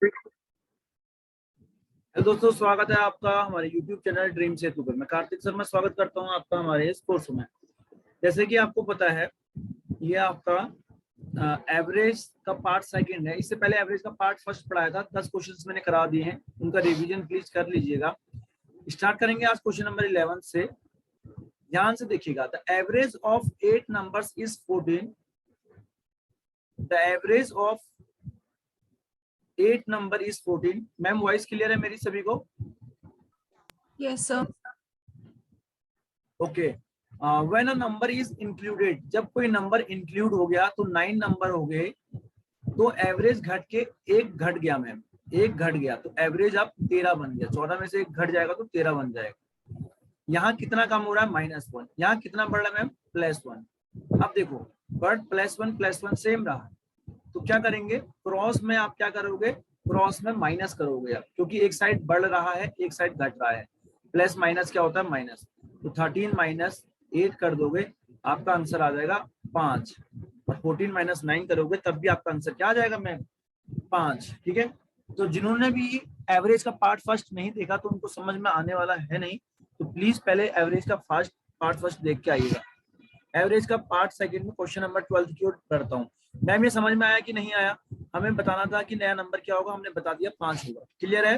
Hello दोस्तों, स्वागत है आपका हमारे YouTube चैनल ड्रीम सेतु पर। मैं कार्तिक शर्मा स्वागत करता हूं आपका हमारे इस कोर्स में। जैसे कि आपको पता है, ये आपका एवरेज का पार्ट सेकंड है। इससे पहले एवरेज का पार्ट फर्स्ट पढ़ाया था, 10 क्वेश्चंस मैंने करा दिए हैं, उनका रिवीजन प्लीज कर लीजिएगा। स्टार्ट करेंगे आज क्वेश्चन नंबर 11 से। ध्यान से देखिएगा। The average of 8 numbers is 14। The average of 8 number is 14। Ma'am voice clear है मेरी सभी को? Yes sir. Okay. When a number is included, जब कोई नंबर इंक्लूड हो गया तो 9 नंबर हो गए, तो एवरेज घट के एक घट गया मैम, एक घट गया तो एवरेज अब 13 बन गया। 14 में से एक घट जाएगा तो 13 बन जाएगा। यहाँ कितना कम हो रहा है? -1। यहाँ कितना बढ़ रहा है मैम? +1। अब देखो, बट +1 सेम रहा, तो क्या करेंगे? क्रॉस में आप क्या करोगे? क्रॉस में माइनस करोगे आप, क्योंकि एक साइड बढ़ रहा है एक साइड घट रहा है। प्लस माइनस क्या होता है? माइनस। तो 13 - 8 कर दोगे, आपका आंसर आ जाएगा 5। और 14 - 9 करोगे तब भी आपका आंसर क्या आ जाएगा मैम? 5। ठीक है। तो जिन्होंने भी एवरेज का पार्ट फर्स्ट नहीं देखा तो उनको समझ में आने वाला है नहीं, तो प्लीज पहले एवरेज का पार्ट फर्स्ट देख के आइएगा। एवरेज का पार्ट सेकंड में क्वेश्चन नंबर 12 की ओर बढ़ता हूँ। मैम ये समझ में आया कि नहीं आया? हमें बताना था कि नया नंबर क्या होगा, हमने बता दिया 5 होगा। क्लियर है?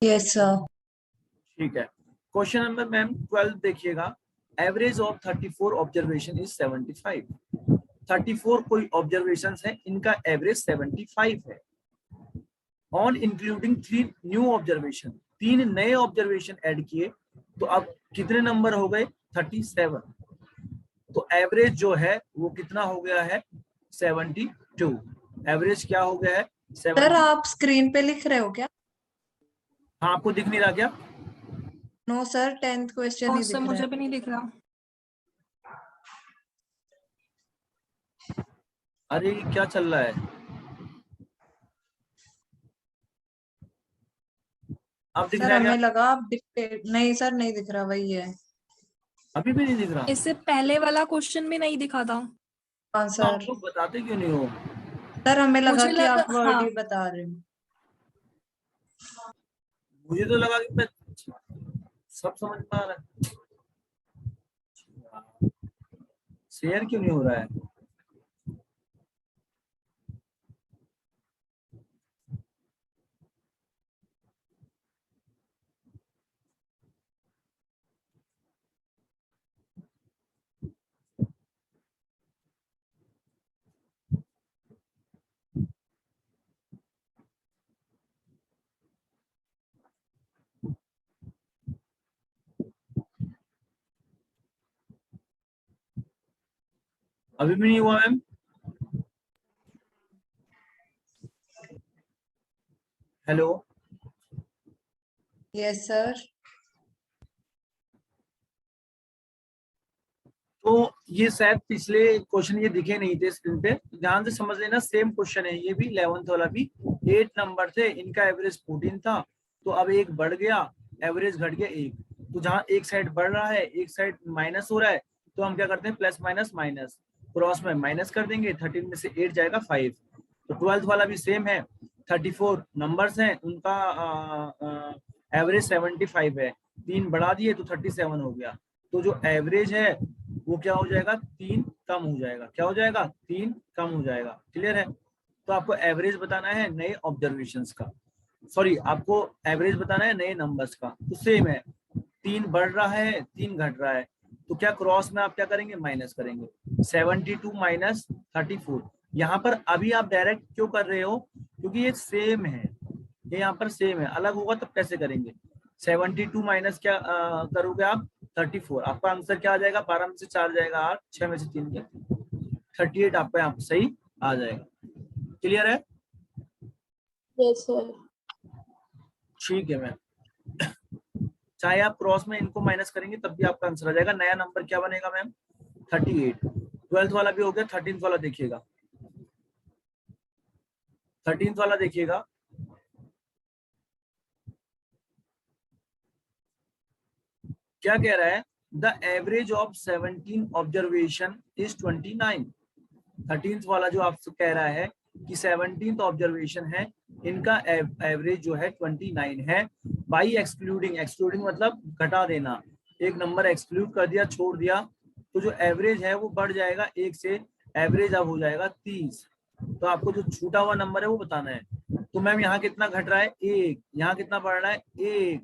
Yes sir. ठीक है। क्वेश्चन नंबर मैम 12 देखिएगा। Average of 34 observation is 75। 34 कोई ऑब्जर्वेशन है, इनका एवरेज 75 है। ऑन इंक्लूडिंग 3 न्यू ऑब्जर्वेशन, 3 नए ऑब्जर्वेशन ऐड किए, तो अब कितने नंबर हो गए? 37। तो एवरेज जो है वो कितना हो गया है? 72। एवरेज क्या हो गया है? 70। सर आप स्क्रीन पे लिख रहे हो क्या? हाँ, आपको दिख नहीं रहा क्या? नो सर, 10th क्वेश्चन नहीं दिख रहा मुझे है। भी नहीं दिख रहा। अरे ये क्या चल रहा है? अब दिख सर रहा है हमें क्या? लगा आप डिक्टेट, नहीं सर नहीं दिख रहा, वही है। अभी भी नहीं दिख रहा? इससे पहले वाला क्वेश्चन भी नहीं दिखा था। हाँ तो आप सर। लोग बताते क्यों नहीं हो? सर हमें लगा मुझे कि लगा, आप वर्ड हाँ, ही बता रहे हो। मुझे तो लगा कि मैं सब समझ पा रहा है। शेयर क्यों नहीं हो रहा है? अभी भी नहीं हुआ मैम? हेलो? Yes sir. तो ये शायद पिछले क्वेश्चन ये दिखे नहीं थे स्क्रीन पे, ध्यान से समझ लेना। सेम क्वेश्चन है ये भी, 11th वाला भी। 8 नंबर थे, इनका एवरेज 14 था, तो अब एक बढ़ गया, एवरेज घट गया 1। तो जहाँ एक साइड बढ़ रहा है एक साइड माइनस हो रहा है, तो हम क्या करते हैं? प्लस माइनस माइनस, क्रॉस में माइनस कर देंगे। 13 में से 8 जाएगा 5। तो 12th वाला भी सेम है। 34 नंबर्स हैं, उनका एवरेज 75 है। 3 बढ़ा दिए तो 37 हो गया। तो जो एवरेज है वो क्या हो जाएगा? 3 कम हो जाएगा। क्या हो जाएगा? 3 कम हो जाएगा। क्लियर है? तो आपको एवरेज बताना है नए ऑब्जर्वेशंस का, सॉरी आपको एवरेज बताना है नए नंबर्स का। तो सेम है, 3 बढ़ रहा है 3 घट रहा है, तो क्या क्रॉस में आप क्या करेंगे? माइनस करेंगे। 72 - 34। यहाँ पर अभी आप डायरेक्ट क्यों कर रहे हो? क्योंकि ये सेम है, ये यहाँ पर सेम है। अलग होगा तब कैसे करेंगे? 72 माइनस क्या करोगे आप? 34। आपका आंसर क्या आ जाएगा? 12 में से 4 जाएगा 8, 6 में से 3 गया 38। आपका यहाँ पर सही आ जाएगा। क्लियर है? Yes sir. ठीक है मैम। चाहे आप क्रॉस में इनको माइनस करेंगे तब भी आपका आंसर आ जाएगा। नया नंबर क्या बनेगा मैम? 38। 12th वाला भी हो गया। 13th वाला देखिएगा। 13th वाला देखिएगा। क्या कह रहा है? The average of 17 observation is 29। 13th वाला जो आपसे कह रहा है कि 17th ऑब्जर्वेशन है, इनका एवरेज जो है 29 है। बाई एक्सक्लूडिंग, एक्सक्लूडिंग मतलब घटा देना, एक नंबर एक्सक्लूड कर दिया, छोड़ दिया, तो जो एवरेज है वो बढ़ जाएगा 1 से, एवरेज अब हो जाएगा 30। तो आपको जो छूटा हुआ नंबर है वो बताना है। तो मैम यहाँ कितना घट रहा है 1, यहाँ कितना बढ़ रहा है 1,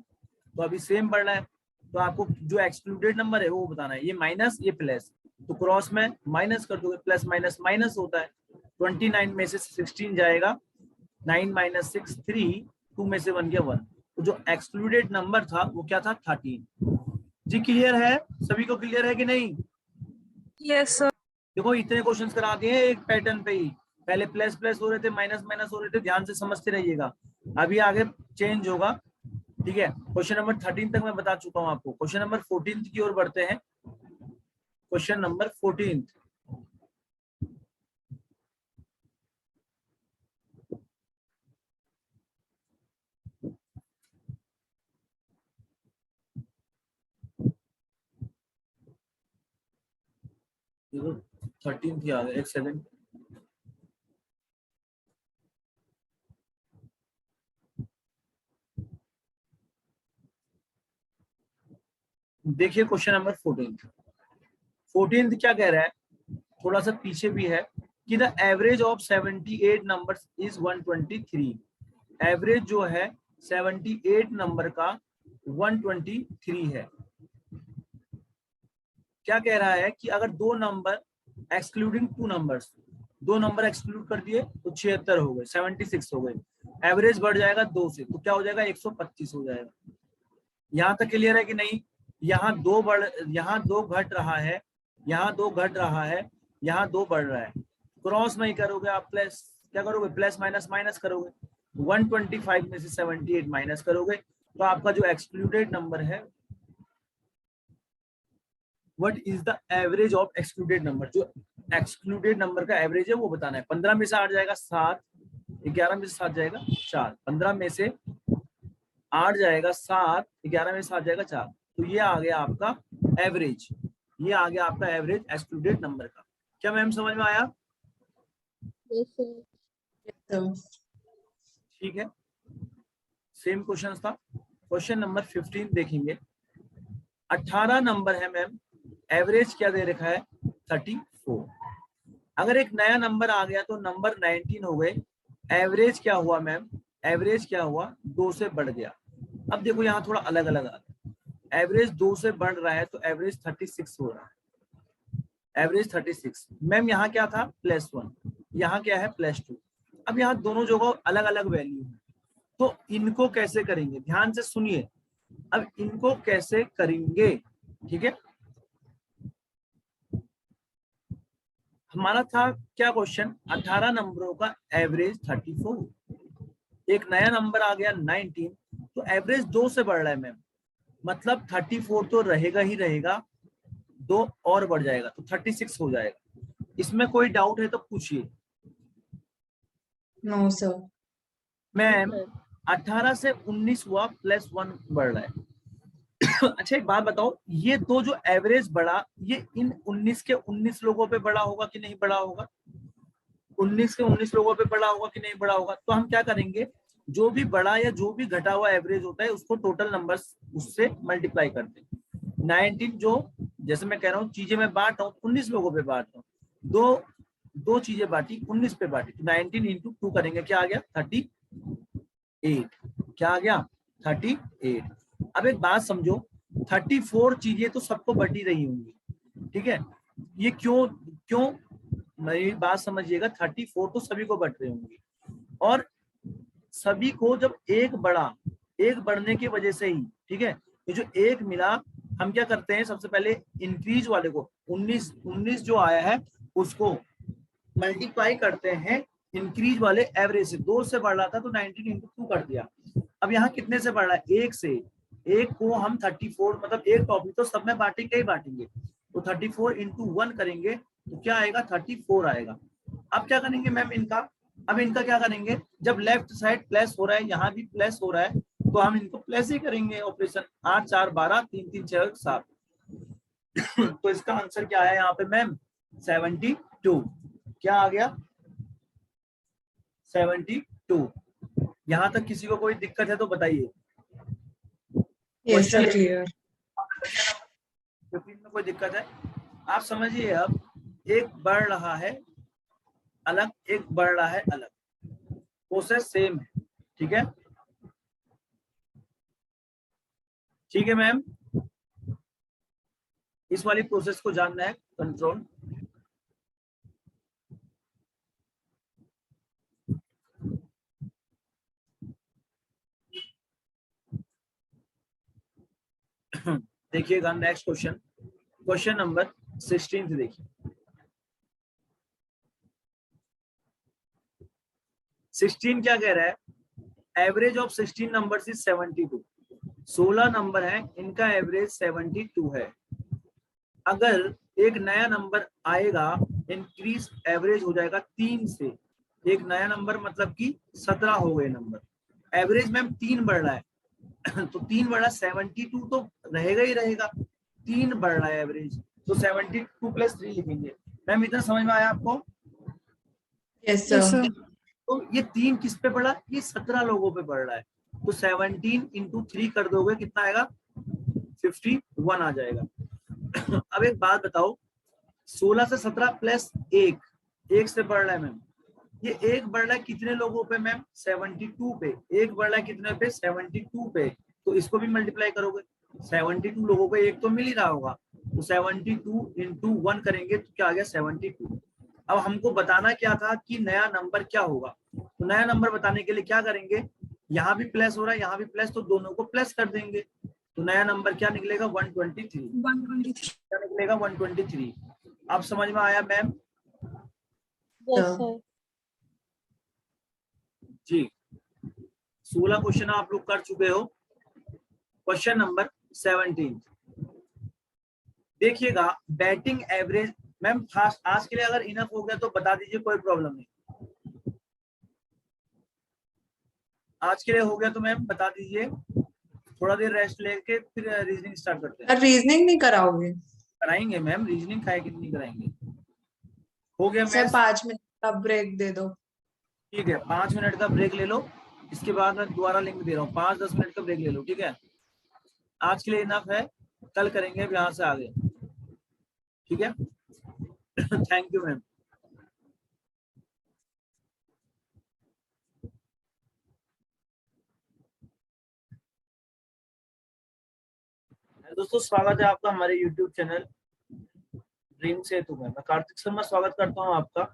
तो अभी सेम बढ़ रहा है। तो आपको जो एक्सक्लूडेड नंबर है वो बताना है, ये माइनस ये प्लस, तो क्रॉस में माइनस कर दोगे, प्लस माइनस माइनस होता है। 29 में से 16 जाएगा, 9 माइनस 6 3, 2 में से 1 गया 1, तो जो एक्सक्लूडेड नंबर था वो क्या था 13। जी क्लियर है, सभी को क्लियर है कि नहीं? Yes sir. देखो इतने क्वेश्चंस करा दिए एक पैटर्न पे ही, पहले प्लस प्लस हो रहे थे, माइनस माइनस हो रहे थे, ध्यान से समझते रहिएगा, अभी आगे चेंज होगा। ठीक है, क्वेश्चन नंबर 13 तक मैं बता चुका हूं आपको। क्वेश्चन नंबर 14 की ओर बढ़ते हैं। क्वेश्चन नंबर 14, देखो 13 की आ गया, एक सेकंड। देखिए क्वेश्चन नंबर 14 क्या कह रहा है, थोड़ा सा पीछे भी है, कि the average of 78 numbers is 123। Average जो है 78 नंबर का 123 है। क्या कह रहा है कि अगर दो नंबर एक्सक्लूडिंग 2 नंबर्स, दो नंबर एक्सक्लूड कर दिए तो 76 हो गए, 76 हो गए, एवरेज बढ़ जाएगा 2 से, तो क्या हो जाएगा 125 हो जाएगा। यहाँ तक क्लियर है कि नहीं? यहाँ 2 बढ़, यहाँ 2 घट रहा है, यहाँ 2 घट रहा है, यहाँ 2 बढ़ रहा है, क्रॉस नहीं करोगे आप, प्लस क्या करोगे, प्लस माइनस माइनस करोगे, 125 में से 78 माइनस करोगे, तो आपका जो एक्सक्लूडेड नंबर है, what is the average of excluded number, जो एक्सक्लूडेड नंबर का एवरेज है वो बताना है। 15 में से 8 जाएगा 7, 11 में से 7 जाएगा 4, 15 में से 8 जाएगा 7, 11 में से 7 जाएगा 4, तो ये आ गया आपका एवरेज, ये आ गया आपका एवरेज एक्सक्लूडेड नंबर का। क्या मैम समझ में आया? Yes sir. ठीक है, सेम क्वेश्चन था। क्वेश्चन नंबर 15 देखेंगे। 18 नंबर है मैम, एवरेज क्या दे रखा है 34। अगर एक नया नंबर आ गया तो नंबर 19 हो गए, एवरेज क्या हुआ मैम, एवरेज क्या हुआ 2 से बढ़ गया। अब देखो यहाँ थोड़ा अलग अलग आ रहा है, एवरेज 2 से बढ़ रहा है तो एवरेज 36 हो रहा है, एवरेज 36। मैम यहाँ क्या था +1, यहाँ क्या है +2। अब यहाँ दोनों जगह अलग अलग वैल्यू है, तो इनको कैसे करेंगे, ध्यान से सुनिए, अब इनको कैसे करेंगे। ठीक है, हमारा था क्या क्वेश्चन, 18 नंबरों का एवरेज 34, एक नया नंबर आ गया 19, तो एवरेज 2 से बढ़ रहा है मैम, मतलब 34 तो रहेगा ही रहेगा, 2 और बढ़ जाएगा तो 36 हो जाएगा। इसमें कोई डाउट है तो पूछिए। No sir. मैम 18 से 19 हुआ, +1 बढ़ रहा है। अच्छा एक बात बताओ, ये दो जो एवरेज बढ़ा, ये इन 19 के 19 लोगों पे बढ़ा होगा कि नहीं बढ़ा होगा, 19 के 19 लोगों पे बढ़ा होगा कि नहीं बढ़ा होगा। तो हम क्या करेंगे, जो भी बढ़ा या जो भी घटा हुआ एवरेज होता है उसको टोटल नंबर्स उससे मल्टीप्लाई करते हैं। 19 जो, जैसे मैं कह रहा हूँ चीजें मैं बांट रहा हूँ 19 लोगों पे बांट रहा हूँ, दो चीजें बांटी 19 पे बांटी, तो 19 इंटू 2 करेंगे, क्या आ गया 38, क्या आ गया 38। अब एक बात समझो, 34 चीजें तो सबको बटी रही होंगी, ठीक है, ये क्यों क्यों, मेरी बात समझिएगा, 34 तो सभी को बट रही होंगी, और सभी को जब एक बढ़ा, एक बढ़ने की वजह से ही, ठीक है, ये जो एक मिला, हम क्या करते हैं सबसे पहले इंक्रीज वाले को 19 जो आया है उसको मल्टीप्लाई करते हैं इंक्रीज वाले एवरेज से, 2 से बढ़ रहा था तो 19 इंटू 2 कर दिया। अब यहाँ कितने से बढ़ रहा है, 1 से, एक को हम 34 मतलब एक टॉपिक तो सब में बांटेंगे ही बांटेंगे, तो 34 इंटू 1 करेंगे तो क्या आएगा 34 आएगा। अब क्या करेंगे मैम इनका, अब इनका क्या करेंगे, जब लेफ्ट साइड प्लस हो रहा है, यहाँ भी प्लस हो रहा है, तो हम इनको प्लस ही करेंगे ऑपरेशन, 8 4 12, 3 3 6 7। तो इसका आंसर क्या आया यहाँ पे मैम 72, क्या आ गया 72। यहाँ तक किसी को कोई दिक्कत है तो बताइए। Yes sir, question clear. 15 में कोई दिक्कत है? आप समझिए, अब एक बढ़ रहा है अलग, एक बढ़ रहा है अलग, प्रोसेस सेम है, ठीक है? ठीक है मैम, इस वाली प्रोसेस को जानना है, कंट्रोल। देखिएगा नेक्स्ट क्वेश्चन, क्वेश्चन नंबर 16 देखिए। 16 क्या कह रहा है? Average of 16 numbers is 72। 16 number है, इनका एवरेज 72 है। अगर एक नया नंबर आएगा, इंक्रीज एवरेज हो जाएगा 3 से। एक नया नंबर मतलब कि 17 हो गए नंबर। एवरेज मैम 3 बढ़ रहा है तो 3 बढ़ रहा है, 72 तो रहेगा ही रहेगा, 3 बढ़ रहा है एवरेज, तो 72 + 3 लिखेंगे। मैम इतना समझ में आया आपको? Yes Yes, sir. sir. तो ये 3 किस पे पड़ा? ये 17 लोगों पे पड़ रहा है, तो 17 × 3 कर दोगे कितना आएगा? 51 आ जाएगा। अब एक बात बताओ, 16 से 17 + 1, 1 से बढ़ रहा है मैम, ये 1 बढ़ रहा है कितने लोगों पे मैम? 72 पे। 1 बढ़ रहा है कितने पे? 72 पे। तो इसको भी मल्टीप्लाई करोगे, 72 लोगों को 1 तो मिल ही रहा होगा, तो 72 × 1 करेंगे तो क्या आ गया? 72। अब हमको बताना क्या था कि नया नंबर क्या होगा, तो नया नंबर बताने के लिए क्या करेंगे, यहाँ भी प्लस हो रहा है, यहाँ भी प्लस, तो दोनों को प्लस कर देंगे, तो नया नंबर क्या निकलेगा? 123। 123. क्या निकलेगा? 123। आप समझ में आया मैम? Yes, sir. sir. जी, 16 क्वेश्चन आप लोग कर चुके हो। क्वेश्चन नंबर 17 देखिएगा, बैटिंग एवरेज। मैम आज के लिए अगर इनफ हो गया तो बता दीजिए, कोई प्रॉब्लम नहीं। आज के लिए हो गया तो मैम बता दीजिए, थोड़ा देर रेस्ट लेके फिर रीजनिंग स्टार्ट करते हैं। रीजनिंग नहीं कराओगे? कराएंगे मैम, रीजनिंग काहे कि नहीं कराएंगे। हो गया सर, मैम? 5 मिनट का ब्रेक दे दो। ठीक है, 5 मिनट का ब्रेक ले लो, इसके बाद मैं दोबारा लिंक दे रहा हूँ, 5-10 मिनट का ब्रेक ले लो, ठीक है? आज के लिए इनफ है, कल करेंगे अब यहाँ से आगे, ठीक है? Thank you ma'am. दोस्तों स्वागत है आपका हमारे YouTube चैनल ड्रीम सेतु में। मैं कार्तिक शर्मा स्वागत करता हूँ आपका।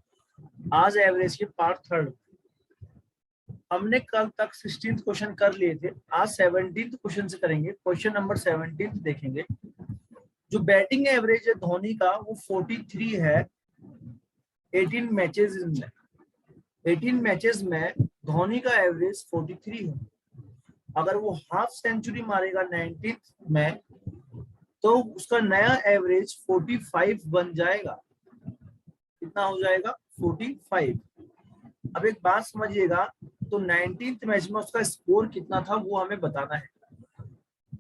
आज एवरेज के पार्ट 3 हमने कल तक 16th क्वेश्चन कर लिए थे, आज 17th क्वेश्चन से करेंगे। क्वेश्चन नंबर 17 देखेंगे। जो बैटिंग एवरेज है धोनी का वो 43 है 18 मैचेस में। 18 मैचेस में धोनी का एवरेज 43 है। अगर वो हाफ सेंचुरी मारेगा 19th में तो उसका नया एवरेज 45 बन जाएगा। कितना हो जाएगा? 45। अब एक बात समझिएगा, तो 19th मैच में उसका स्कोर कितना था वो हमें बताना है।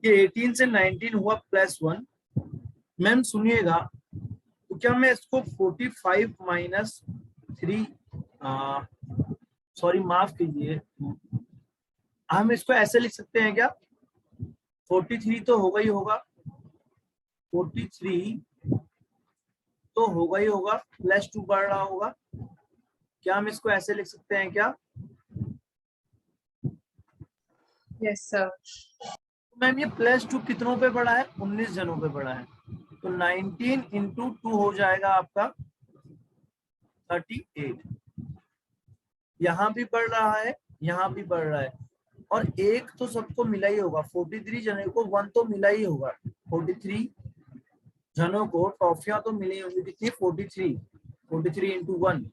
ये 18 से 19 हुआ +1। मैम सुनिएगा, तो क्या मैं इसको 45 - 3, सॉरी माफ कीजिए, हम इसको ऐसे लिख सकते हैं क्या? 43 तो होगा ही होगा, 43 तो होगा ही होगा, +2 बढ़ रहा होगा। क्या हम इसको ऐसे लिख सकते हैं क्या? Yes sir. मैम ये +2 कितनों पे बढ़ा है? 19 जनों पे बढ़ा है, तो 19 × 2 हो जाएगा आपका 38। यहाँ भी बढ़ रहा है, यहाँ भी बढ़ रहा है, और एक तो सबको मिला ही होगा, 43 जनों को 1 तो मिला ही होगा। 43 जनों को ट्रॉफियां तो मिली होंगी, कितनी? 43 × 1,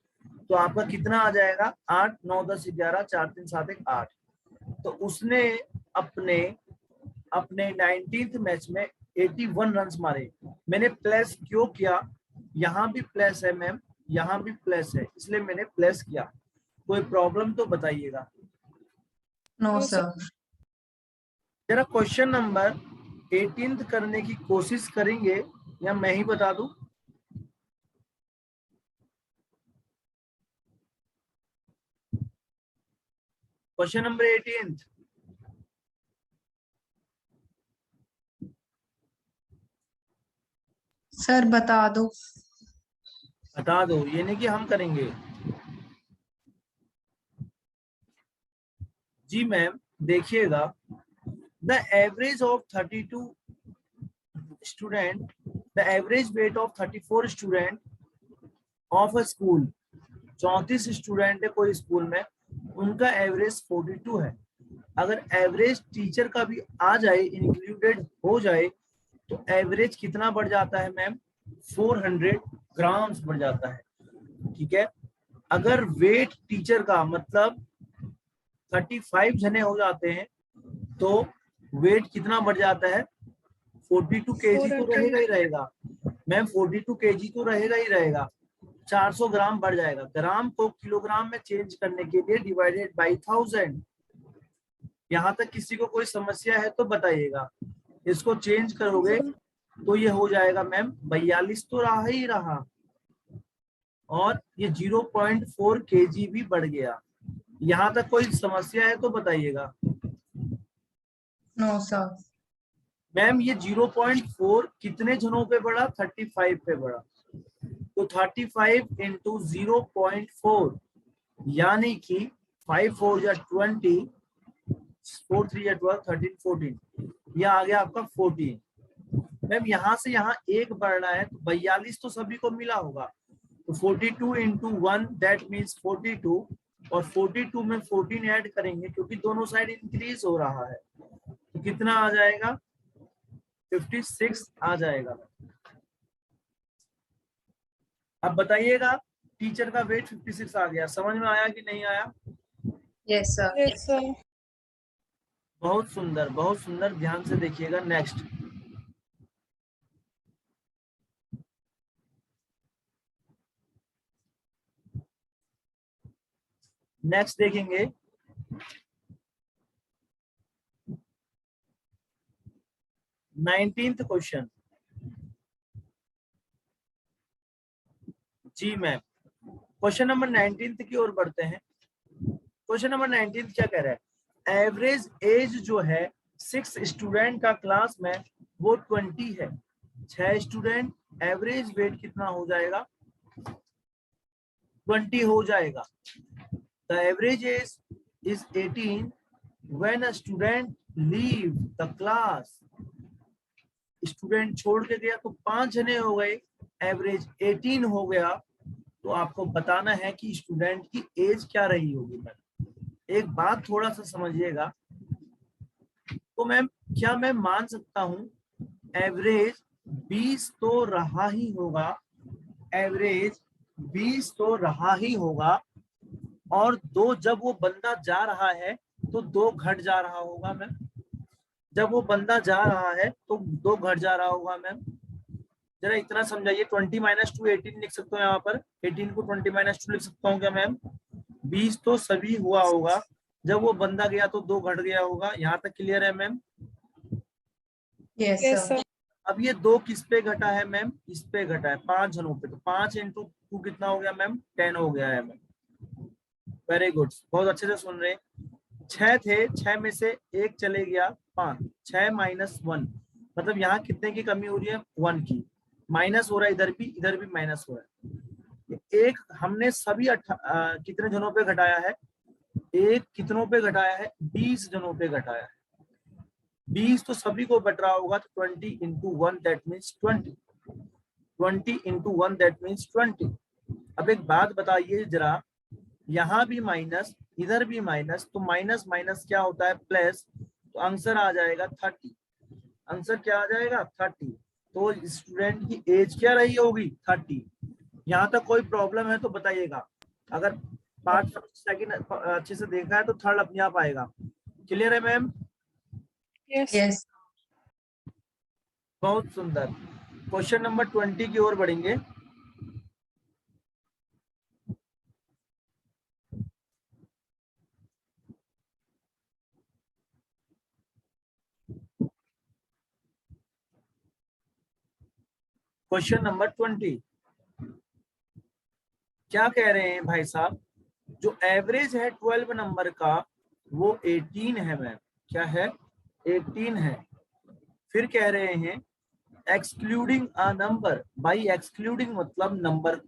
तो आपका कितना आ जाएगा? 8 9 10 11 4 3 7 1 8। तो उसने अपने 19th मैच में 81 रन मारे। मैंने प्लस क्यों किया? यहाँ भी प्लस है मैम, यहाँ भी प्लस है, इसलिए मैंने प्लस किया। कोई प्रॉब्लम तो बताइएगा। No No, sir. जरा क्वेश्चन नंबर 18 करने की कोशिश करेंगे या मैं ही बता दूं? Question number 18। सर बता दो। बता दो, ये नहीं कि हम करेंगे। जी मैम, देखिएगा, the average of 32 student, the average weight of 34 student of a school, 34 student है कोई स्कूल में, उनका एवरेज 42 है। अगर एवरेज टीचर का भी आ जाए, इंक्लूडेड हो जाए, तो एवरेज कितना बढ़ जाता है मैम? 400 ग्राम्स बढ़ जाता है। ठीक है, अगर वेट टीचर का मतलब 35 जने हो जाते हैं तो वेट कितना बढ़ जाता है? 42 केजी तो रहेगा ही रहेगा मैम, 42 केजी तो रहेगा ही रहेगा। 400 ग्राम बढ़ जाएगा। ग्राम को किलोग्राम में चेंज करने के लिए डिवाइडेड बाई 1000। यहाँ तक किसी को कोई समस्या है तो बताइएगा। इसको चेंज करोगे तो ये हो जाएगा मैम 42 तो रहा ही रहा, और ये 0.4 केजी भी बढ़ गया। यहाँ तक कोई समस्या है तो बताइएगा। No sir. मैम ये 0.4 कितने जनों पे बढ़ा? 35 पे बढ़ा। तो 35 इंटू 0.4 यानी कि 5 4 या 20, 4 3 या 12, 13 14, यह आ गया आपका 14। मैम यहाँ से यहाँ एक बढ़ना है तो 42 तो सभी को मिला होगा, तो 42 इंटू 1 दैट मीन्स 42, और 42 में 14 ऐड करेंगे क्योंकि दोनों साइड इंक्रीज हो रहा है, तो कितना आ जाएगा? 56 आ जाएगा। अब बताइएगा, टीचर का वेट 56 आ गया, समझ में आया कि नहीं आया? Yes sir. Yes sir. बहुत सुंदर, बहुत सुंदर, ध्यान से देखिएगा। नेक्स्ट नेक्स्ट देखेंगे, नाइनटीन्थ क्वेश्चन। जी मैम, क्वेश्चन नंबर 19 की ओर बढ़ते हैं। क्वेश्चन नंबर 19 क्या कह रहा है? एवरेज एज जो है 6 स्टूडेंट का क्लास में वो 20 है। 6 स्टूडेंट, एवरेज वेट कितना हो जाएगा? 20 हो जाएगा। The average age is 18 when a student leave the class. Student छोड़ के गया तो 5 जने हो गए, एवरेज 18 हो गया, तो आपको बताना है कि स्टूडेंट की एज क्या रही होगी। मैम एक बात थोड़ा सा समझिएगा, तो मैम क्या मैं मान सकता हूं एवरेज 20 तो रहा ही होगा, एवरेज 20 तो रहा ही होगा, और 2 जब वो बंदा जा रहा है तो 2 घट जा रहा होगा मैम। जब वो बंदा जा रहा है तो 2 घट जा रहा होगा मैम। जरा इतना समझाइए। 20 माइनस 2 18 लिख सकता हूँ यहाँ पर, 18 को 20 माइनस 2 लिख सकता हूँ क्या मैम? 20 तो सभी हुआ होगा, जब वो बंदा गया तो 2 घट गया होगा। यहाँ तक क्लियर है ma'am? Yes yes sir. Sir. अब ये 2 किस पे घटा है मैम? इस पे घटा है, 5 जनों पे, तो 5 इंटू 2 कितना हो गया मैम? 10 हो गया है मैम। वेरी गुड, बहुत अच्छे से सुन रहे हैं। 6 थे, 6 में से 1 चले गया, 5, 6 माइनस 1, मतलब यहाँ कितने की कमी हो रही है? 1 की। माइनस हो रहा है, इधर भी माइनस हो रहा है। एक हमने सभी कितने जनों पे घटाया है? एक कितनों पे घटाया है? 20 जनों पे घटाया है। 20 तो सभी को बट रहा होगा, तो 20 into 1 that means 20, 20 into 1 that means 20। अब एक बात बताइए जरा, यहाँ भी माइनस, इधर भी माइनस, तो माइनस माइनस क्या होता है? प्लस, तो आंसर आ जाएगा 30। आंसर क्या आ जाएगा? 30। तो स्टूडेंट की एज क्या रही होगी? 30। यहाँ तक कोई प्रॉब्लम है तो बताइएगा। अगर पार्ट सेकंड अच्छे से देखा है तो थर्ड अपने आप आएगा। क्लियर है मैम? यस। यस। बहुत सुंदर। क्वेश्चन नंबर 20 की ओर बढ़ेंगे। क्वेश्चन नंबर 20 क्या कह रहे हैं भाई साहब? जो एवरेज है 12 नंबर का वो 18 है मैम। क्या है? 18 है। फिर कह रहे हैं excluding a number, by excluding मतलब नंबर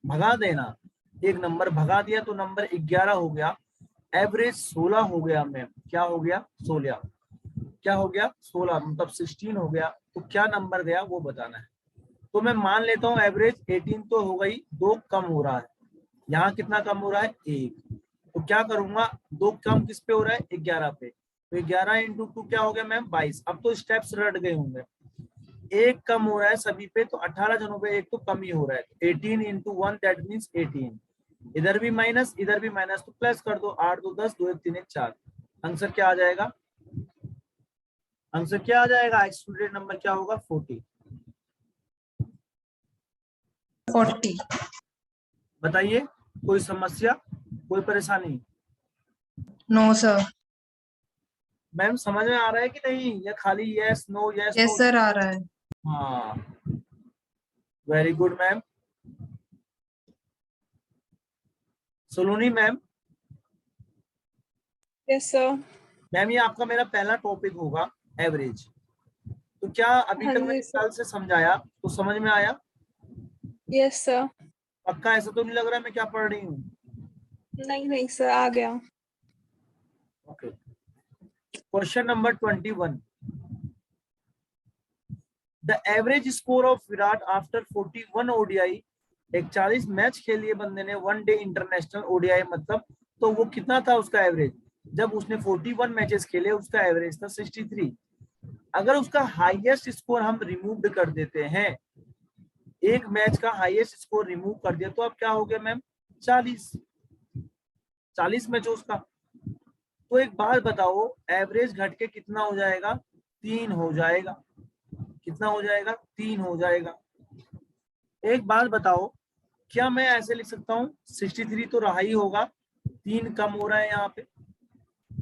भगा देना। एक नंबर भगा दिया तो नंबर 11 हो गया। एवरेज 16 हो गया मैम। क्या हो गया? 16। क्या हो गया? 16 मतलब 16 हो गया। तो क्या नंबर गया वो बताना है। तो मैं मान लेता हूँ एवरेज 18 तो हो गई, 2 कम हो रहा है। यहाँ कितना कम हो रहा है? 1। तो क्या करूंगा? 2 कम किस पे हो रहा है? 11 पे। तो 11 इंटू 2 क्या हो गया मैम? 22। अब तो स्टेप्स रट गए होंगे। एक कम हो रहा है सभी पे, तो 18 जनों पे एक तो कम ही हो रहा है। 18 इंटू 1 दैट मीन्स 18। इधर भी माइनस इधर भी माइनस, तो प्लस कर दो। 8 2 10, 2 1 3 1 4। आंसर क्या आ जाएगा? आंसर क्या आ जाएगा? एक्सक्लूडेड नंबर क्या होगा? 40। 40। बताइए, कोई समस्या, कोई परेशानी? No sir. मैम समझ में आ रहा है कि नहीं, या खाली yes no yes yes no? Sir, आ रहा है। हाँ, very good ma'am. Saloni ma'am, Yes, sir. Ma'am ये आपका मेरा पहला टॉपिक होगा, एवरेज। तो क्या अभी हाँ तक जी मैंने सर। कल से समझाया तो समझ में आया? Yes, sir. पक्का ऐसा तो नहीं लग रहा मैं क्या पढ़ रही हूँ? नहीं नहीं सर, आ गया। Okay. Question number 21। The average score of Virat after 41 ODI. एक 40 मैच खेलिए बंदे ने, वन डे इंटरनेशनल ओडीआई मतलब, तो वो कितना था उसका एवरेज? जब उसने 41 मैचेस खेले उसका एवरेज था 63। अगर उसका हाईएस्ट स्कोर हम रिमूव कर देते हैं, एक मैच का हाईएस्ट स्कोर रिमूव कर दिया, तो अब क्या हो गया मैम? 40। 40 मैच उसका। तो एक बात बताओ, एवरेज घट के कितना हो जाएगा? 3 हो जाएगा। कितना हो जाएगा? 3 हो जाएगा। एक बात बताओ, क्या मैं ऐसे लिख सकता हूँ 63 तो रहा ही होगा, 3 कम हो रहा है यहाँ पे।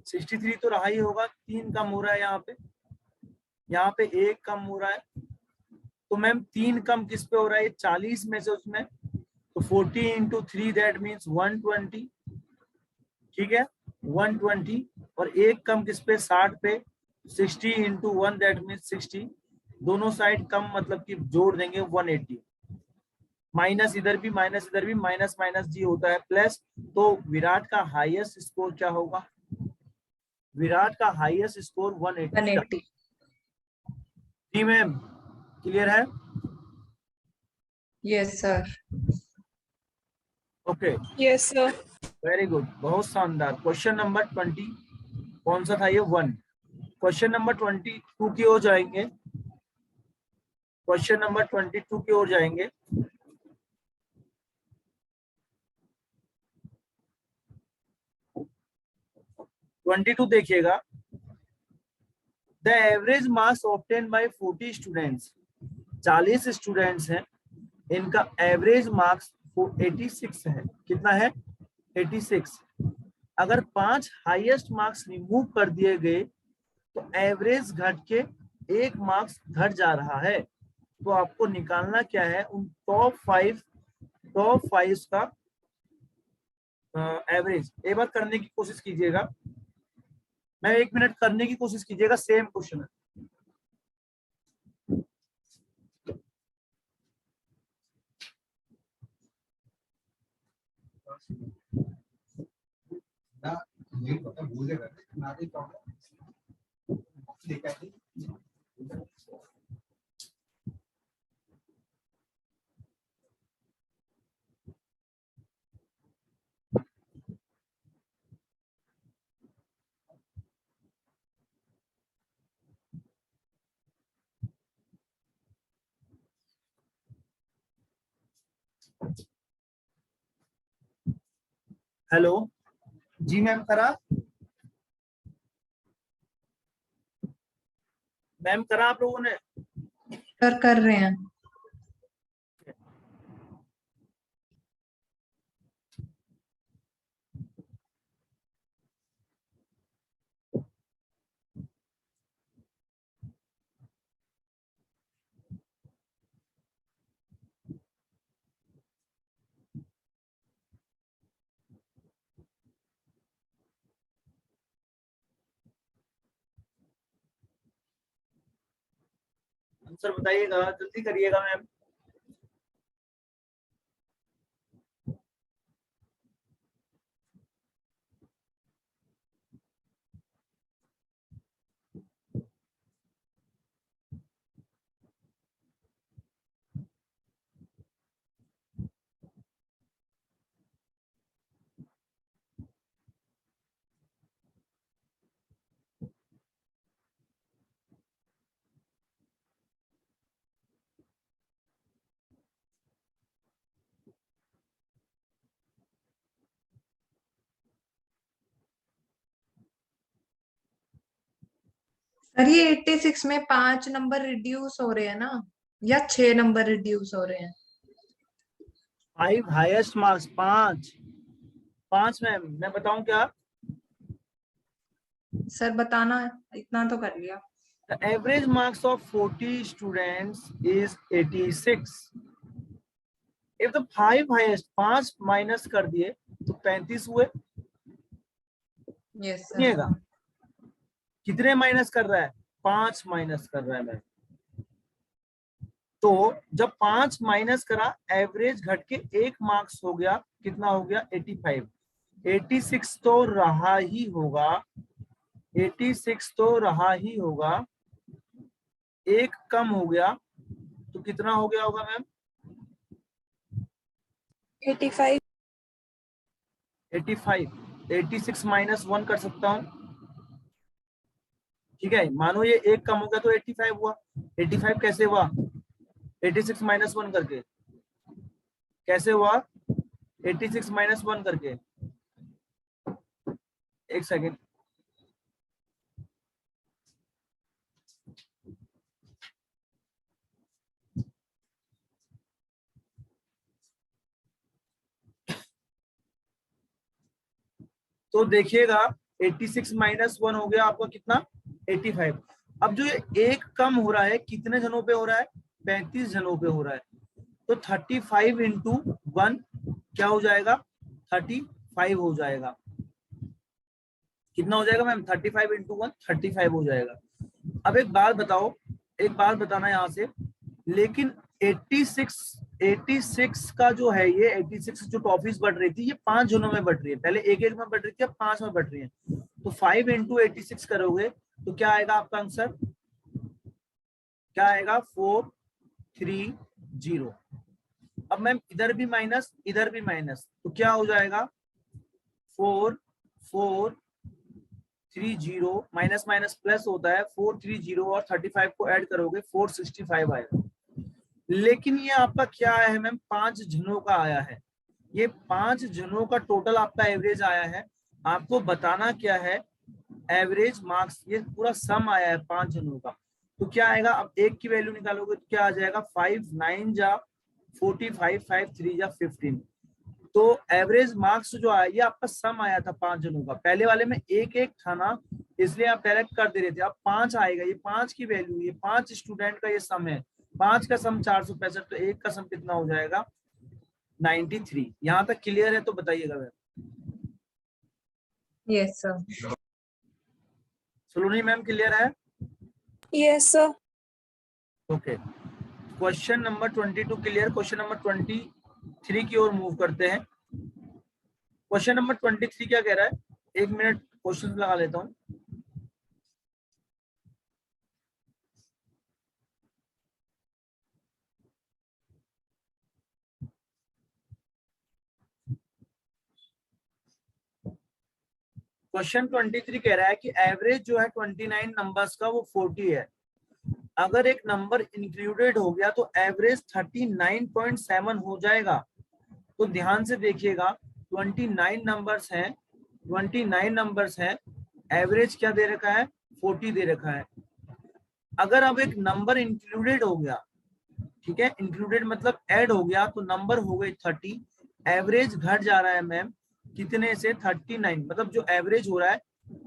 63 तो रहा ही होगा, 3 कम हो रहा है यहाँ पे 1 कम हो रहा है। तो मैम 3 कम किस पे हो रहा है? 40 में से उसमें, तो 40 इंटू 3 दैट मीन्स 120। ठीक है, 120। और 1 कम किस पे? 60 पे। 60 इंटू 1 दैट मीन्स 60। दोनों साइड कम मतलब कि जोड़ देंगे 180। माइनस इधर भी माइनस इधर भी, माइनस माइनस जी होता है प्लस। तो विराट का हाईएस्ट स्कोर क्या होगा? विराट का हाईएस्ट स्कोर 180 रहा। 180। जी मैम, क्लियर है? Yes sir. Okay, Yes, sir. Very good, बहुत शानदार। क्वेश्चन नंबर 20 कौन सा था ये? 1। क्वेश्चन नंबर 22 की ओर जाएंगे। क्वेश्चन नंबर 22 की ओर जाएंगे। 22 देखिएगा। The average marks obtain bye 40 students. 40 students हैं, इनका एवरेज मार्क्स 86 है। कितना है? 86। अगर 5 हाईएस्ट मार्क्स रिमूव कर दिए गए तो एवरेज घट के 1 मार्क्स घट जा रहा है। तो आपको निकालना क्या है? उन टॉप 5 का एवरेज। एक बार करने की कोशिश कीजिएगा, मैं 1 मिनट करने की कोशिश कीजिएगा, सेम क्वेश्चन है। हेलो, जी मैम करा? मैम करा आप लोगों ने? सर कर रहे हैं। आंसर बताइएगा, जल्दी करिएगा मैम। सर ये 86 में 5 नंबर रिड्यूस हो रहे हैं ना, या 6 नंबर रिड्यूस हो रहे हैं? 5 हाईएस्ट मार्क्स, 5 मैम। मैं बताऊं क्या? सर बताना, इतना तो कर लिया। The average marks of 40 students is 86. If the 5 highest, 5 minus कर दिए तो 35 हुए। Yes sir. सुनिएगा, कितने माइनस कर रहा है? 5 माइनस कर रहा है मैम। तो जब 5 माइनस करा, एवरेज घट के 1 मार्क्स हो गया, कितना हो गया? 85। 86 तो रहा ही होगा, 86 तो रहा ही होगा, एक कम हो गया तो कितना हो गया होगा मैम? 85। 85। 86 माइनस 1 कर सकता हूँ, ठीक है। मानो ये एक कम हो गया तो 85 हुआ। 85 कैसे हुआ? 86 माइनस 1 करके। कैसे हुआ? 86 माइनस 1 करके। एक सेकेंड। तो देखिएगा, 86 माइनस 1 हो गया आपका कितना? 85। अब जो ये एक कम हो रहा है, कितने जनों पे हो रहा है? 35 जनों पे हो रहा है। तो 35 इंटू 1 क्या हो जाएगा? 35 हो जाएगा। कितना हो जाएगा मैम? 35 इंटू 1 35 हो जाएगा। अब एक बात बताओ, एक बात बताना यहाँ से, लेकिन 86 का जो है, ये 86 जो टॉफीज बढ़ रही थी, ये 5 जोनों में बढ़ रही है। पहले एक एक में बढ़ रही थी, अब 5 में बढ़ रही है। तो 5 इंटू 86 करोगे तो क्या आएगा आपका आंसर? क्या आएगा? 430। अब मैम इधर भी माइनस, इधर भी माइनस, तो क्या हो जाएगा? 430 माइनस माइनस प्लस होता है। 430 और 35 को ऐड करोगे 465 आएगा। लेकिन ये आपका क्या आया है मैम? 5 जनों का आया है। ये 5 जनों का टोटल आपका एवरेज आया है। आपको बताना क्या है? एवरेज मार्क्स, ये पूरा सम आया है 5 जनों का। तो क्या आएगा? अब एक की वैल्यू निकालोगे तो क्या आ जाएगा? 5 9 जा 45, 5 3 जा 15। तो एवरेज मार्क्स जो आया, ये आपका सम आया था 5 जनों का। पहले वाले में एक एक था ना, इसलिए आप डायरेक्ट कर दे रहे थे। अब 5 आएगा, ये 5 की वैल्यू, ये 5 स्टूडेंट का ये सम है। 5 का सम 465, तो एक का सम कितना हो जाएगा? 93। यहाँ तक क्लियर है तो बताइएगा ma'am. Yes sir. Saloni ma'am clear है? Yes, sir. Okay. Question number 22 clear. Question number 23 की ओर मूव करते हैं। क्वेश्चन नंबर 23 क्या कह रहा है? एक मिनट क्वेश्चन लगा लेता हूँ। क्वेश्चन 23 कह रहा है कि एवरेज जो है 29 नंबर्स का वो 40 है। अगर एक नंबर इंक्लूडेड हो गया तो एवरेज 39.7 हो जाएगा। तो ध्यान से देखिएगा, 29 नंबर्स हैं, 29 नंबर्स हैं, एवरेज क्या दे रखा है? 40 दे रखा है। अगर अब एक नंबर इंक्लूडेड हो गया, ठीक है, इंक्लूडेड मतलब ऐड हो गया, तो नंबर हो गए 30, एवरेज घट जा रहा है मैम कितने से? 39। मतलब जो एवरेज हो रहा है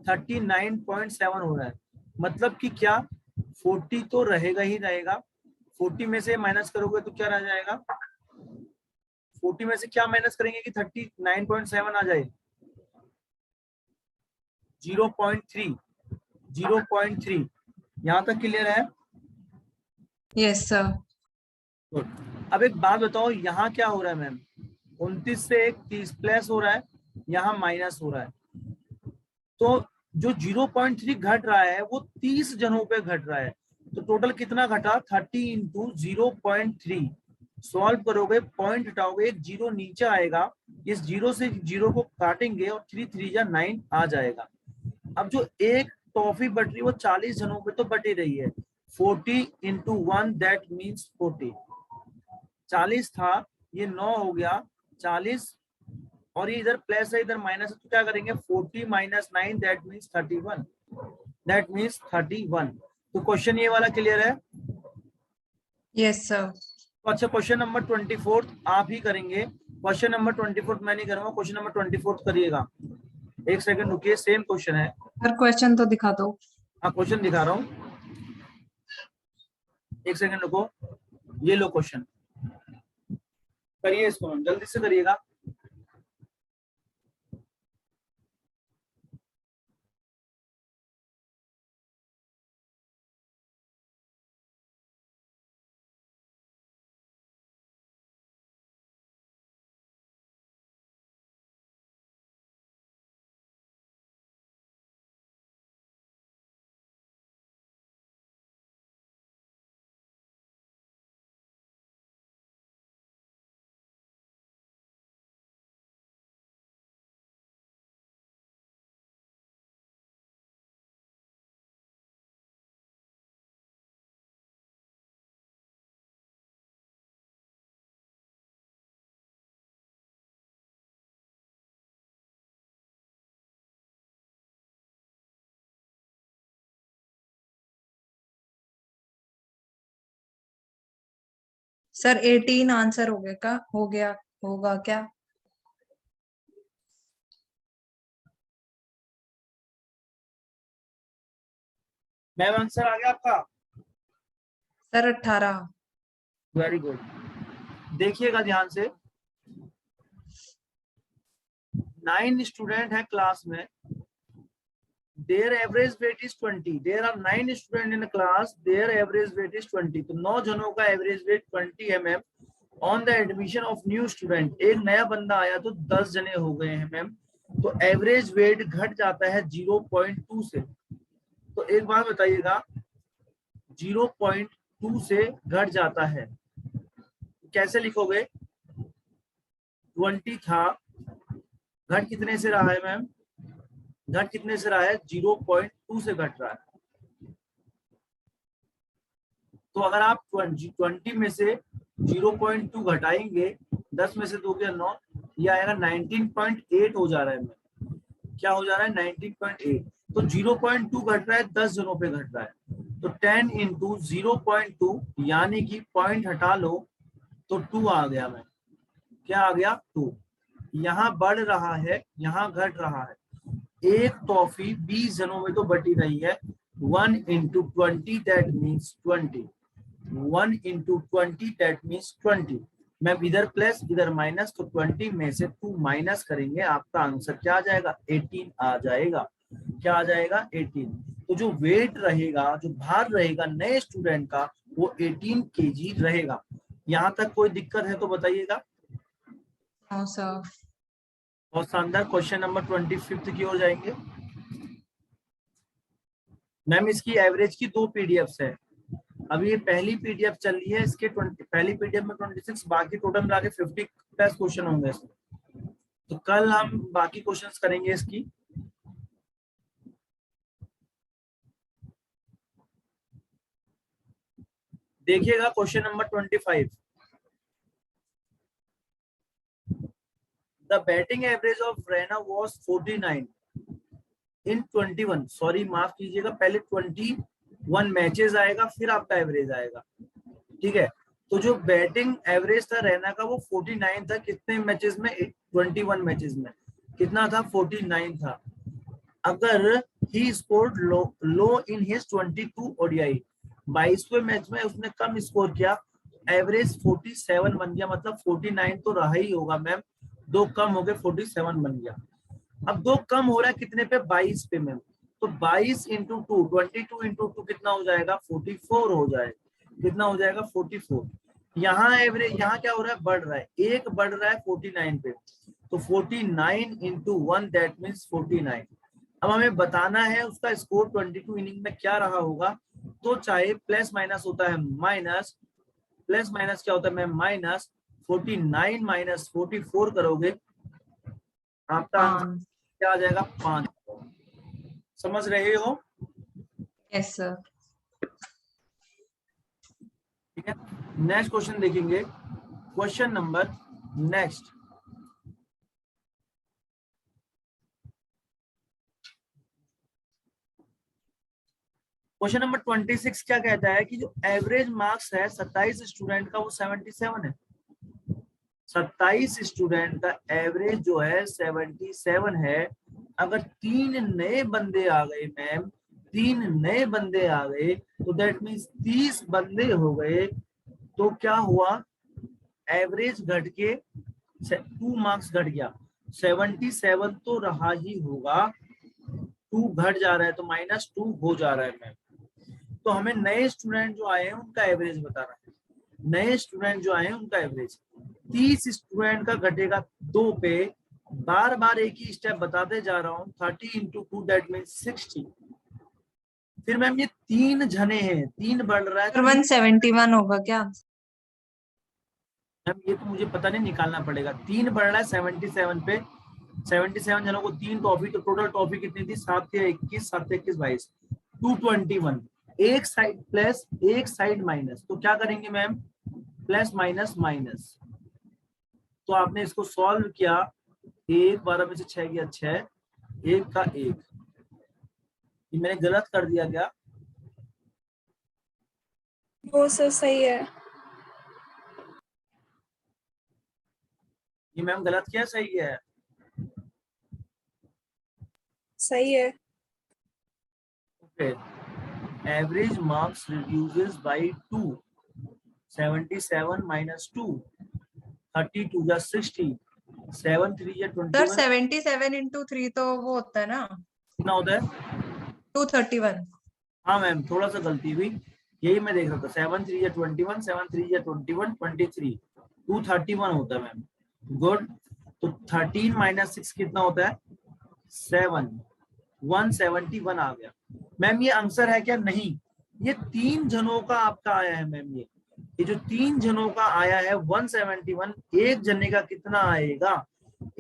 39.7 हो रहा है। मतलब कि क्या? 40 तो रहेगा ही रहेगा। 40 में से माइनस करोगे तो क्या रह जाएगा? 40 में से क्या माइनस करेंगे कि 39.7 आ जाए? 0.3। 0.3। यहां तक क्लियर है? Yes sir. गुड। अब एक बात बताओ, यहाँ क्या हो रहा है मैम? 29 से एक 30 प्लस हो रहा है, यहाँ माइनस हो रहा है। तो जो 0.3 घट रहा है वो 30 जनों पे घट रहा है। तो टोटल कितना घटा? 30 इंटू 0.3। सॉल्व करोगे, पॉइंट हटाओगे, एक जीरो नीचे आएगा, इस जीरो से जीरो को काटेंगे और 3 3 या 9 आ जाएगा। अब जो एक टॉफी बट रही है वो 40 जनों पे तो बट ही रही है। 40 इंटू 1 दैट मीन्स 40। 40 था, ये 9 हो गया 40, और ये इधर प्लस है इधर माइनस है, तो क्या करेंगे? 40 minus 9 that means 31। That means 31। तो क्वेश्चन ये वाला क्लियर है? Yes sir. तो अच्छा, क्वेश्चन नंबर 24 आप ही करेंगे। क्वेश्चन नंबर 24 मैं नहीं करूंगा, क्वेश्चन नंबर 24 करिएगा। एक सेकंड रुकिए, सेम क्वेश्चन है। सर क्वेश्चन तो दिखा दो। हाँ क्वेश्चन दिखा रहा हूँ, एक सेकंड रुको। ये लो क्वेश्चन, करिए इसको जल्दी से करिएगा। सर 18 आंसर हो गया का हो गया होगा क्या? मैम आंसर आ गया आपका? सर 18। Very good. देखिएगा ध्यान से, 9 स्टूडेंट है क्लास में, their average weight is 20. There are 9 students in a class, their average weight is 20. तो 9 जनों का एवरेज वेट 20 है ma'am. On the admission of new student, एक नया बंदा आया तो 10 जने हो गए हैं मैम। तो एवरेज वेट घट जाता है 0.2 से। तो एक बात बताइएगा, 0.2 से घट जाता है, कैसे लिखोगे? 20 था, घट कितने से रहा है मैम? घट कितने से रहा है? 0.2 से घट रहा है। तो अगर आप 20 में से 0.2 घटाएंगे, 10 में से 2 के 9, ये आएगा 19.8 हो जा रहा है मैम। क्या हो जा रहा है? 19.8। तो 0.2 घट रहा है, 10 जनों पे घट रहा है। तो 10 इंटू 0.2 यानी कि पॉइंट हटा लो तो 2 आ गया मैम। क्या आ गया? 2। यहाँ बढ़ रहा है, यहाँ घट रहा है। एक टॉफी 20 जनों में तो बटी रही है। 1 into 20 that means 20। 1 into 20 that means 20। मैं इधर प्लस इधर माइनस, तो 20 में से 2 माइनस करेंगे, आपका आंसर क्या आ जाएगा? 18 आ जाएगा। क्या आ जाएगा? 18। तो जो वेट रहेगा, जो भार रहेगा नए स्टूडेंट का, वो 18 केजी रहेगा। यहाँ तक कोई दिक्कत है तो बताइएगा। No sir. बहुत शानदार। क्वेश्चन नंबर 25 की ओर जाएंगे। मैम इसकी एवरेज की 2 पीडीएफ्स है। अभी ये पहली पीडीएफ चल रही है, इसके पहली पीडीएफ में 26, बाकी टोटल मिला के 50 प्लस क्वेश्चन होंगे इसमें। तो कल हम बाकी क्वेश्चंस करेंगे इसकी। देखिएगा question number 25। The batting average of Raina was 49 in 21। Sorry माफ कीजिएगा, पहले 21 मैचेस आएगा फिर आपका एवरेज आएगा, ठीक है? तो जो बैटिंग एवरेज था रैना का वो 49 था। कितने मैचेस में? 21 मैचेस में। कितना था? 49 था। अगर he scored low in his 22 ODI, 22वें मैच में उसने कम स्कोर किया, एवरेज 47 बन गया। मतलब 49 तो रहा ही होगा मैम, 2 कम हो गए, 47 बन गया। अब 2 कम हो रहा है कितने पे? 22 पे मैम। तो 22 इंटू 2, 22 इंटू 2 कितना हो जाएगा? 44 हो जाएगा। कितना हो जाएगा 44। यहाँ एवरेज, यहाँ क्या हो रहा है, बढ़ रहा है, एक बढ़ रहा है 49 पे, तो 49 इंटू 1 दैट मीन्स 49। अब हमें बताना है उसका स्कोर 22 इनिंग में क्या रहा होगा। तो चाहे प्लस माइनस होता है माइनस, प्लस माइनस क्या होता है मैम, माइनस 49 माइनस 44 करोगे, आपका आंसर 5। क्या आ जाएगा, 5। समझ रहे हो? Yes sir. ठीक है, नेक्स्ट क्वेश्चन देखेंगे। Question number next, question number 26 क्या कहता है कि जो एवरेज मार्क्स है 27 स्टूडेंट का वो 77 है। 27 स्टूडेंट का एवरेज जो है 77 है। अगर 3 नए बंदे आ गए मैम, 3 नए बंदे आ गए तो दैट मीन्स 30 बंदे हो गए, तो क्या हुआ, एवरेज घट के 2 मार्क्स घट गया। 77 तो रहा ही होगा, 2 घट जा रहा है तो -2 हो जा रहा है मैम। तो हमें नए स्टूडेंट जो आए हैं उनका एवरेज बताना है। नए स्टूडेंट जो आए हैं उनका एवरेज 30 स्टूडेंट का घटेगा 2 पे, बार बार एक ही स्टेप बताते जा रहा हूँ, 30 इंटू 2 दैट मीन 60। फिर मैम ये 3 जने हैं, 3 बढ़ रहा है, सर 171 होगा क्या? मैम ये तो मुझे पता नहीं, निकालना पड़ेगा। 3 बढ़ रहा है 77 पे, 77 जनों को 3 टॉफी, तो टोटल टॉफी कितनी थी, 7 या 21, 7 21 22, 221। एक साइड प्लस एक साइड माइनस, तो क्या करेंगे मैम, प्लस माइनस माइनस। तो आपने इसको सॉल्व किया, 1 12 में से 6 गया 6, 1 का 1। ये मैंने गलत कर दिया क्या? वो सर सही है। ये मैम गलत किया, सही है? सही है। Okay, average marks reduces by 2, 77 minus 2, 32 या 60, 7 3 या सर 21, 77 इंटू 3 तो वो होता है ना, कितना होता है? 231। हाँ मैम, थोड़ा सा गलती हुई, यही मैं देख रहा था। 7 3 या 21, 7 3 या 21, 23, 231 होता है मैम। गुड। तो 13 माइनस 6 कितना होता है, 7, 171 आ गया। मैम ये आंसर है क्या? नहीं, ये 3 जनों का आपका आया है मैम। ये जो 3 जनों का आया है 171, एक जने का कितना आएगा,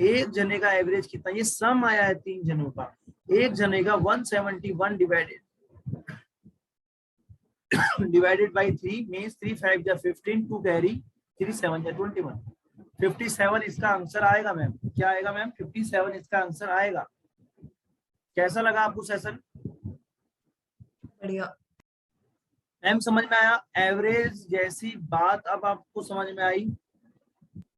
एक जने का एवरेज कितना, ये सम आया है 3 जनों का, एक जने का 171 डिवाइडेड बाई 3 मीन्स 3 5 या 15, 2 कैरी, 3 7 या 21, 57 इसका आंसर आएगा मैम। क्या आएगा मैम? 57 इसका आंसर आएगा। कैसा लगा आपको सेशन? बढ़िया। मैम समझ में आया? एवरेज जैसी बात अब आपको समझ में आई?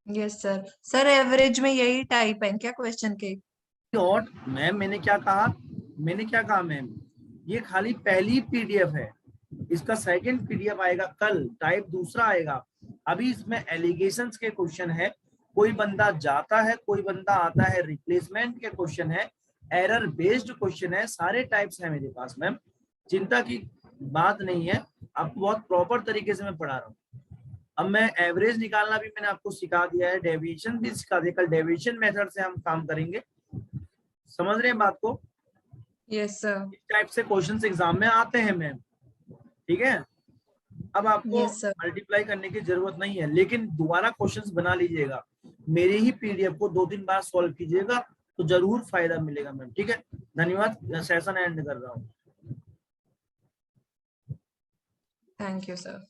Yes sir. सर एवरेज में यही टाइप है क्या क्वेश्चन के? और मैम मैंने क्या कहा मैम, ये खाली पहली पीडीएफ है, इसका सेकंड पीडीएफ आएगा कल, टाइप दूसरा आएगा। अभी इसमें एलिगेशंस के क्वेश्चन है, कोई बंदा जाता है, कोई बंदा आता है, रिप्लेसमेंट के क्वेश्चन है, एरर बेस्ड क्वेश्चन है, सारे टाइप्स है मेरे पास मैम, चिंता की बात नहीं है। आपको बहुत प्रॉपर तरीके से मैं पढ़ा रहा हूँ। अब मैं एवरेज निकालना भी मैंने आपको सिखा दिया है, डेविएशन भी सिखा दिया, कल डेविएशन मेथड से हम काम करेंगे। समझ रहे हैं बात को? Yes sir. इस टाइप से क्वेश्चंस एग्जाम में आते हैं मैम, ठीक है? अब आपको यस सर। मल्टीप्लाई करने की जरूरत नहीं है, लेकिन दोबारा क्वेश्चंस बना लीजिएगा, मेरे ही पीडीएफ को 2-3 बार सॉल्व कीजिएगा तो जरूर फायदा मिलेगा मैम। ठीक है, धन्यवाद, सेशन एंड कर रहा हूँ। Thank you sir.